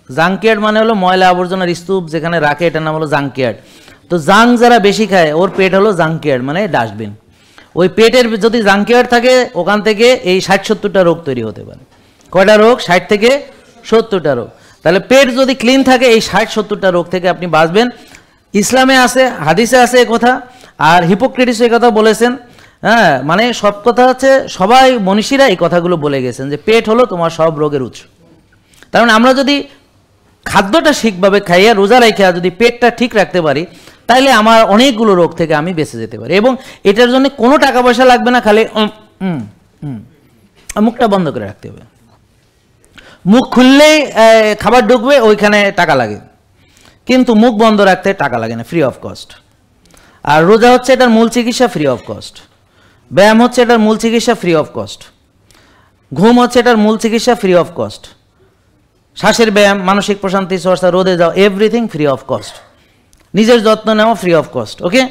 জাঙ্কিয়ার্ড মানে হলো ময়লা আবর্জনার স্তূপ যেখানে রাখে, এটার নাম হলো জাঙ্কিয়ার্ড। তো জাঙ্ক যারা বেশি খায় ওর পেট হলো জাঙ্কিয়ার্ড মানে ডাস্টবিন। ওই পেটের যদি জাঙ্কিয়ার্ড থাকে ওখান থেকে এই 60-70টা রোগ তৈরি হতে পারে। কয়টা রোগ? 60 থেকে 70টা রোগ। তাহলে পেট যদি ক্লিন থাকে এই 60-70টা রোগ থেকে আপনি বাঁচবেন। ইসলামে আছে, হাদিসে আছে এ কথা, আর হিপোক্রেটিস এই কথা বলেছেন। হ্যাঁ, মানে সব কথা হচ্ছে সবাই মনীষীরা এই কথাগুলো বলে গেছেন যে পেট হলো তোমার সব রোগের উৎস। কারণ আমরা যদি খাদ্যটা ঠিকভাবে খাইয়া রোজা রাখিয়া যদি পেটটা ঠিক রাখতে পারি তাহলে আমার অনেকগুলো রোগ থেকে আমি বেঁচে যেতে পারি, এবং এটার জন্য কোনো টাকা পয়সা লাগবে না, খালি মুখটা বন্ধ করে রাখতে হবে। মুখ খুললেই খাবার ঢুকবে, ওইখানে টাকা লাগে, কিন্তু মুখ বন্ধ রাখতে টাকা লাগে না, ফ্রি অফ কস্ট। আর রোজা হচ্ছে এটার মূল চিকিৎসা, ফ্রি অফ কস্ট। ব্যায়াম হচ্ছে এটার মূল চিকিৎসা, ফ্রি অফ কস্ট। ঘুম হচ্ছে এটার মূল চিকিৎসা, ফ্রি অফ কস্ট। শ্বাসের ব্যায়াম, মানসিক প্রশান্তি চর্চা, রোদে যাও, এভরিথিং ফ্রি অফ কস্ট। নিজের যত্ন নেওয়া ফ্রি অফ কস্ট। ওকে।